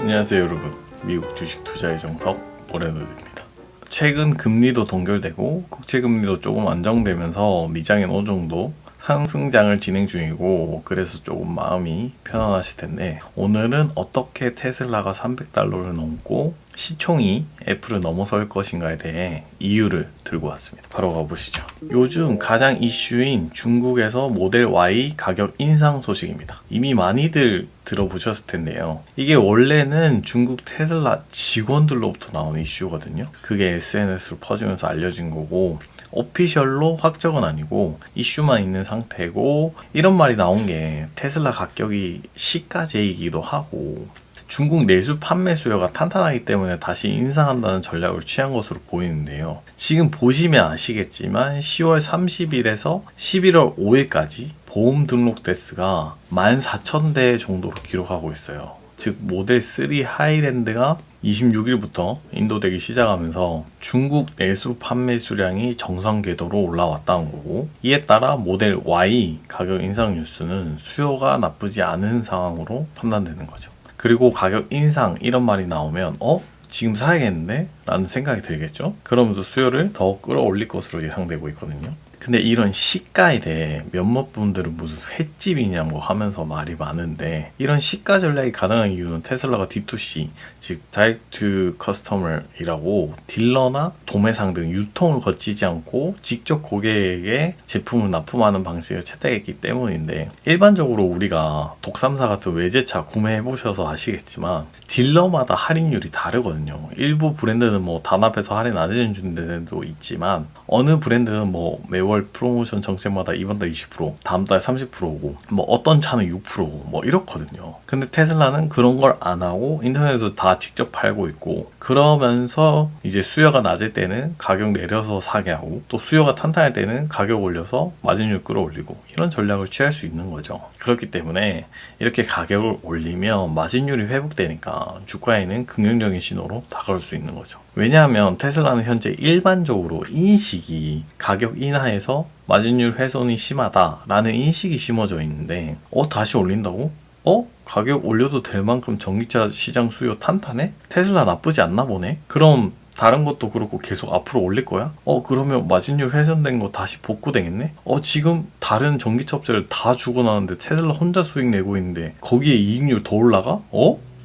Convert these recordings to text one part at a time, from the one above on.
안녕하세요 여러분, 미국 주식 투자의 정석 오레노드입니다. 최근 금리도 동결되고 국채 금리도 조금 안정되면서 미장엔 어느 정도 상승장을 진행 중이고, 그래서 조금 마음이 편안하실 텐데, 오늘은 어떻게 테슬라가 $300를 넘고 시총이 애플을 넘어설 것인가에 대해 이유를 들고 왔습니다. 바로 가보시죠. 요즘 가장 이슈인 중국에서 모델 Y 가격 인상 소식입니다. 이미 많이들 들어보셨을 텐데요. 이게 원래는 중국 테슬라 직원들로부터 나온 이슈거든요. 그게 SNS로 퍼지면서 알려진 거고, 오피셜로 확정은 아니고 이슈만 있는 상태고, 이런 말이 나온 게 테슬라 가격이 시가제이기도 하고 중국 내수 판매 수요가 탄탄하기 때문에 다시 인상한다는 전략을 취한 것으로 보이는데요. 지금 보시면 아시겠지만 10월 30일에서 11월 5일까지 보험 등록 대수가 14,000대 정도로 기록하고 있어요. 즉 모델 3 하이랜드가 26일부터 인도되기 시작하면서 중국 내수 판매 수량이 정상 궤도로 올라왔다는 거고, 이에 따라 모델 Y 가격 인상 뉴스는 수요가 나쁘지 않은 상황으로 판단되는 거죠. 그리고 가격 인상 이런 말이 나오면 지금 사야겠는데? 라는 생각이 들겠죠. 그러면서 수요를 더 끌어올릴 것으로 예상되고 있거든요. 근데 이런 시가에 대해 몇몇 분들은 무슨 횟집이냐고 하면서 말이 많은데, 이런 시가 전략이 가능한 이유는 테슬라가 D2C, 즉 Direct to Customer이라고 딜러나 도매상 등 유통을 거치지 않고 직접 고객에게 제품을 납품하는 방식을 채택했기 때문인데, 일반적으로 우리가 독삼사 같은 외제차 구매해보셔서 아시겠지만 딜러마다 할인율이 다르거든요. 일부 브랜드는 뭐 단합해서 할인 안 해주는 데도 있지만, 어느 브랜드는 뭐 매월 프로모션 정책마다 이번 달 20%, 다음 달 30%고, 뭐 어떤 차는 6%고 뭐 이렇거든요. 근데 테슬라는 그런 걸 안 하고 인터넷에서 다 직접 팔고 있고, 그러면서 이제 수요가 낮을 때는 가격 내려서 사게 하고, 또 수요가 탄탄할 때는 가격 올려서 마진율 끌어올리고, 이런 전략을 취할 수 있는 거죠. 그렇기 때문에 이렇게 가격을 올리면 마진율이 회복되니까 주가에는 긍정적인 신호로 다가올 수 있는 거죠. 왜냐하면 테슬라는 현재 일반적으로 인식이 가격 인하에서 마진율 훼손이 심하다라는 인식이 심어져 있는데, 다시 올린다고? 가격 올려도 될 만큼 전기차 시장 수요 탄탄해? 테슬라 나쁘지 않나 보네? 그럼 다른 것도 그렇고 계속 앞으로 올릴 거야? 그러면 마진율 훼손된 거 다시 복구되겠네? 지금 다른 전기차 업체를 다 주고 나는데 테슬라 혼자 수익 내고 있는데 거기에 이익률 더 올라가?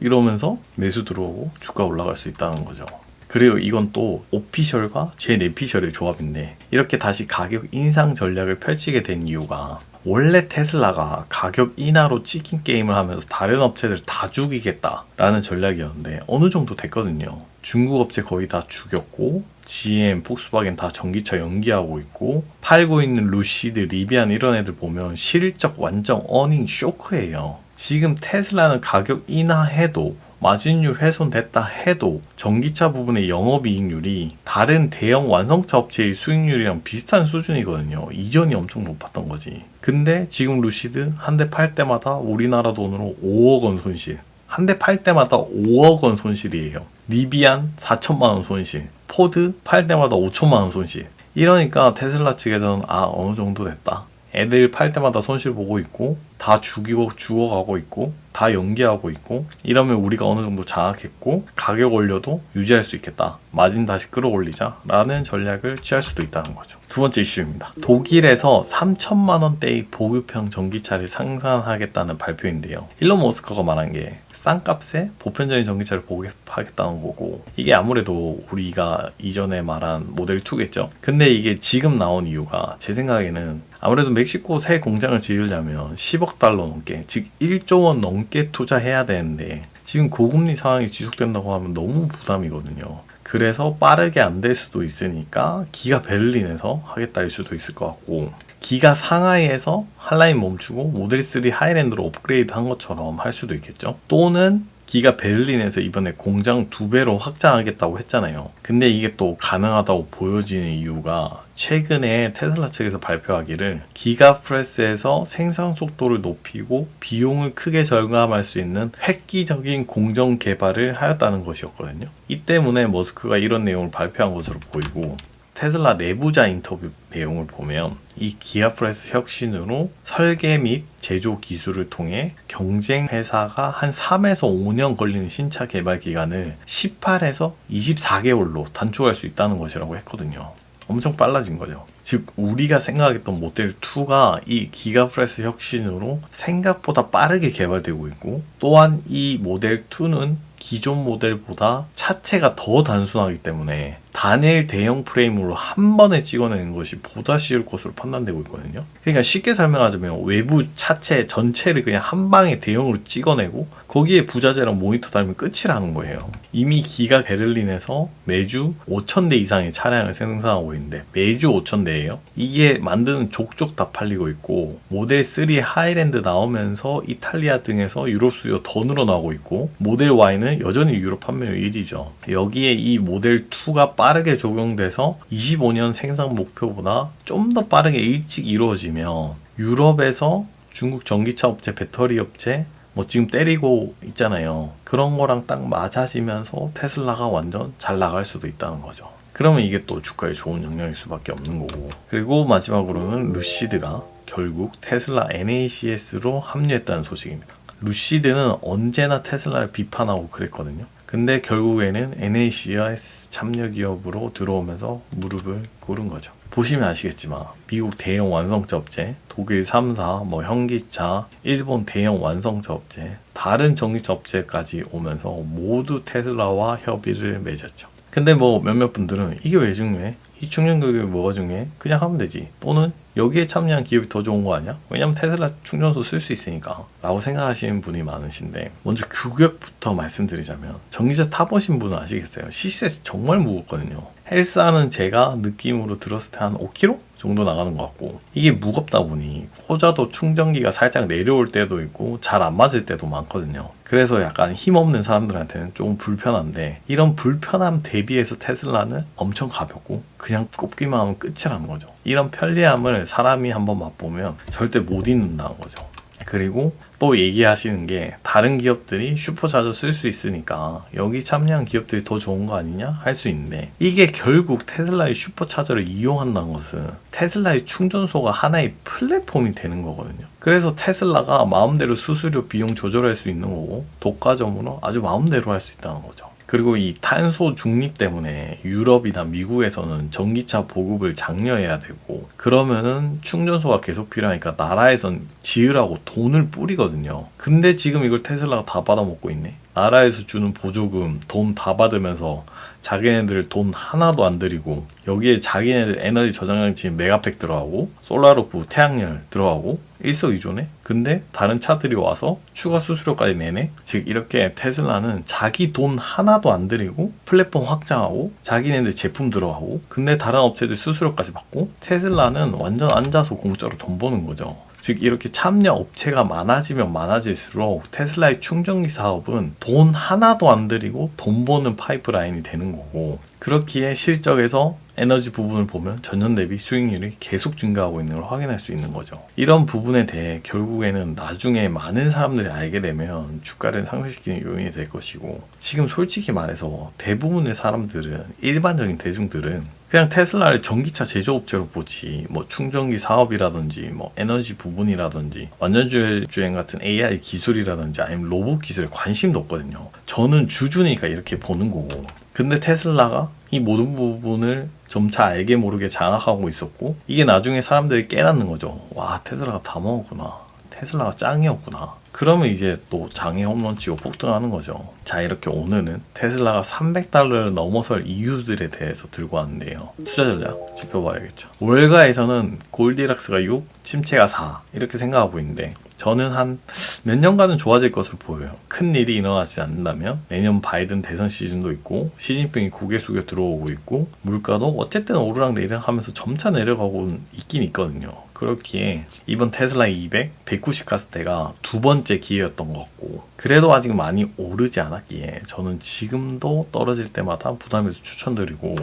이러면서 매수 들어오고 주가 올라갈 수 있다는 거죠. 그리고 이건 또 오피셜과 제네피셜의 조합인데, 이렇게 다시 가격 인상 전략을 펼치게 된 이유가, 원래 테슬라가 가격 인하로 치킨 게임을 하면서 다른 업체들 다 죽이겠다라는 전략이었는데 어느 정도 됐거든요. 중국 업체 거의 다 죽였고, GM, 폭스바겐 다 전기차 연기하고 있고, 팔고 있는 루시드, 리비안 이런 애들 보면 실적 완전 어닝 쇼크예요. 지금 테슬라는 가격 인하해도 마진율 훼손됐다 해도 전기차 부분의 영업이익률이 다른 대형 완성차 업체의 수익률이랑 비슷한 수준이거든요. 이전이 엄청 높았던 거지. 근데 지금 루시드 한 대 팔 때마다 우리나라 돈으로 5억 원 손실, 한 대 팔 때마다 5억 원 손실이에요. 리비안 4천만 원 손실, 포드 팔 때마다 5천만 원 손실. 이러니까 테슬라 측에서는 어느 정도 됐다, 애들 팔 때마다 손실 보고 있고, 다 죽어가고 있고, 다 연기하고 있고, 이러면 우리가 어느 정도 장악했고 가격 올려도 유지할 수 있겠다, 마진 다시 끌어올리자 라는 전략을 취할 수도 있다는 거죠. 두 번째 이슈입니다. 독일에서 3천만 원대의 보급형 전기차를 생산하겠다는 발표인데요. 일론 머스크가 말한 게 싼 값에 보편적인 전기차를 보급하겠다는 거고, 이게 아무래도 우리가 이전에 말한 모델 2겠죠. 근데 이게 지금 나온 이유가 제 생각에는 아무래도 멕시코 새 공장을 지으려면 10억 달러 넘게, 즉 1조 원 넘게 투자해야 되는데, 지금 고금리 상황이 지속된다고 하면 너무 부담이거든요. 그래서 빠르게 안 될 수도 있으니까 기가 베를린에서 하겠다일 수도 있을 것 같고, 기가 상하이에서 한 라인 멈추고 모델 3 하이랜드로 업그레이드 한 것처럼 할 수도 있겠죠. 또는 기가 베를린에서 이번에 공장 2배로 확장하겠다고 했잖아요. 근데 이게 또 가능하다고 보여지는 이유가, 최근에 테슬라 측에서 발표하기를 기가 프레스에서 생산 속도를 높이고 비용을 크게 절감할 수 있는 획기적인 공정 개발을 하였다는 것이었거든요. 이 때문에 머스크가 이런 내용을 발표한 것으로 보이고, 테슬라 내부자 인터뷰 내용을 보면 이 기아프레스 혁신으로 설계 및 제조 기술을 통해 경쟁 회사가 한 3에서 5년 걸리는 신차 개발 기간을 18에서 24개월로 단축할 수 있다는 것이라고 했거든요. 엄청 빨라진 거죠. 즉 우리가 생각했던 모델 2가 이 기가프레스 혁신으로 생각보다 빠르게 개발되고 있고, 또한 이 모델 2는 기존 모델보다 차체가 더 단순하기 때문에 단일 대형 프레임으로 한 번에 찍어내는 것이 보다 쉬울 것으로 판단되고 있거든요. 그러니까 쉽게 설명하자면 외부 차체 전체를 그냥 한 방에 대형으로 찍어내고 거기에 부자재랑 모니터 달면 끝이라는 거예요. 이미 기가 베를린에서 매주 5,000대 이상의 차량을 생산하고 있는데, 매주 5,000대예요. 이게 만드는 족족 다 팔리고 있고, 모델 3 하이랜드 나오면서 이탈리아 등에서 유럽 수요 더 늘어나고 있고, 모델 Y는 여전히 유럽 판매율 1위죠. 여기에 이 모델 2가 빠르게 적용돼서 25년 생산 목표보다 좀 더 빠르게 일찍 이루어지면 유럽에서 중국 전기차 업체, 배터리 업체 뭐 지금 때리고 있잖아요. 그런 거랑 딱 맞아지면서 테슬라가 완전 잘 나갈 수도 있다는 거죠. 그러면 이게 또 주가에 좋은 영향일 수밖에 없는 거고. 그리고 마지막으로는 루시드가 결국 테슬라 NACS로 합류했다는 소식입니다. 루시드는 언제나 테슬라를 비판하고 그랬거든요. 근데 결국에는 NACS 참여 기업으로 들어오면서 무릎을 꿇은 거죠. 보시면 아시겠지만 미국 대형 완성차 업체, 독일 3사, 현기차, 일본 대형 완성차 업체, 다른 전기차 업체까지 오면서 모두 테슬라와 협의를 맺었죠. 근데 몇몇 분들은 이게 왜 중요해? 이 충전 규격이 뭐가 중요해? 그냥 하면 되지. 또는 여기에 참여한 기업이 더 좋은 거 아니야? 왜냐면 테슬라 충전소 쓸 수 있으니까 라고 생각하시는 분이 많으신데, 먼저 규격부터 말씀드리자면 전기차 타보신 분은 아시겠어요? CCS 정말 무겁거든요. 헬스하는 제가 느낌으로 들었을 때 한 5kg 정도 나가는 것 같고, 이게 무겁다 보니 꽂아도 충전기가 살짝 내려올 때도 있고 잘 안 맞을 때도 많거든요. 그래서 약간 힘없는 사람들한테는 조금 불편한데, 이런 불편함 대비해서 테슬라는 엄청 가볍고 그냥 꼽기만 하면 끝이라는 거죠. 이런 편리함을 사람이 한번 맛보면 절대 못 잊는다는 거죠. 그리고 또 얘기하시는 게, 다른 기업들이 슈퍼차저 쓸 수 있으니까 여기 참여한 기업들이 더 좋은 거 아니냐 할 수 있는데, 이게 결국 테슬라의 슈퍼차저를 이용한다는 것은 테슬라의 충전소가 하나의 플랫폼이 되는 거거든요. 그래서 테슬라가 마음대로 수수료 비용 조절할 수 있는 거고, 독과점으로 아주 마음대로 할 수 있다는 거죠. 그리고 이 탄소 중립 때문에 유럽이나 미국에서는 전기차 보급을 장려해야 되고, 그러면은 충전소가 계속 필요하니까 나라에선 지으라고 돈을 뿌리거든요. 근데 지금 이걸 테슬라가 다 받아먹고 있네. 나라에서 주는 보조금 돈 다 받으면서 자기네들 돈 하나도 안 들이고, 여기에 자기네들 에너지 저장장치 메가팩 들어가고 솔라루프 태양열 들어가고 일석이조네. 근데 다른 차들이 와서 추가 수수료까지 내네. 즉 이렇게 테슬라는 자기 돈 하나도 안 들이고 플랫폼 확장하고 자기네들 제품 들어가고, 근데 다른 업체들 수수료까지 받고, 테슬라는 완전 앉아서 공짜로 돈 버는 거죠. 즉 이렇게 참여 업체가 많아지면 많아질수록 테슬라의 충전기 사업은 돈 하나도 안 들이고 돈 버는 파이프라인이 되는 거고, 그렇기에 실적에서 에너지 부분을 보면 전년 대비 수익률이 계속 증가하고 있는 걸 확인할 수 있는 거죠. 이런 부분에 대해 결국에는 나중에 많은 사람들이 알게 되면 주가를 상승시키는 요인이 될 것이고, 지금 솔직히 말해서 대부분의 사람들은, 일반적인 대중들은 그냥 테슬라를 전기차 제조업체로 보지, 충전기 사업이라든지 에너지 부분이라든지 완전주행 같은 AI 기술이라든지 아니면 로봇 기술에 관심도 없거든요. 저는 주주니까 이렇게 보는 거고, 근데 테슬라가 이 모든 부분을 점차 알게 모르게 장악하고 있었고, 이게 나중에 사람들이 깨닫는 거죠. 와, 테슬라가 다 먹었구나. 테슬라가 짱이었구나. 그러면 이제 또 장애 홈런 치고 폭등하는 거죠. 자, 이렇게 오늘은 테슬라가 $300를 넘어설 이유들에 대해서 들고 왔는데요. 투자 전략 짚어봐야겠죠. 월가에서는 골디락스가 6, 침체가 4 이렇게 생각하고 있는데, 저는 한 몇 년간은 좋아질 것으로 보여요. 큰 일이 일어나지 않는다면 내년 바이든 대선 시즌도 있고, 시진핑이 고개 숙여 들어오고 있고, 물가도 어쨌든 오르락내리락 하면서 점차 내려가고 있긴 있거든요. 그렇기에 이번 테슬라 200, 190 갔을 때가 두 번째 기회였던 것 같고, 그래도 아직 많이 오르지 않았기에 저는 지금도 떨어질 때마다 부담해서 추천드리고,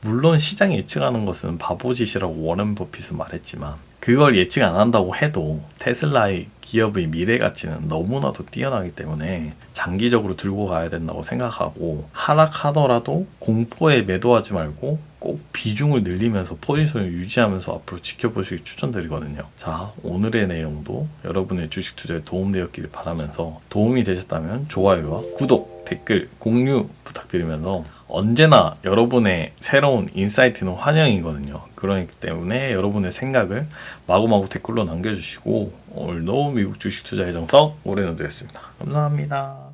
물론 시장 예측하는 것은 바보짓이라고 워렌 버핏은 말했지만 그걸 예측 안 한다고 해도 테슬라의 기업의 미래 가치는 너무나도 뛰어나기 때문에 장기적으로 들고 가야 된다고 생각하고 하락하더라도 공포에 매도하지 말고 꼭 비중을 늘리면서 포지션을 유지하면서 앞으로 지켜보시길 추천드리거든요. 자, 오늘의 내용도 여러분의 주식 투자에 도움되었기를 바라면서 도움이 되셨다면 좋아요와 구독, 댓글, 공유 부탁드리면서 언제나 여러분의 새로운 인사이트는 환영이거든요. 그렇기 때문에 여러분의 생각을 마구마구 댓글로 남겨주시고 오늘도 미국 주식 투자의 정석 오래노드였습니다. 감사합니다.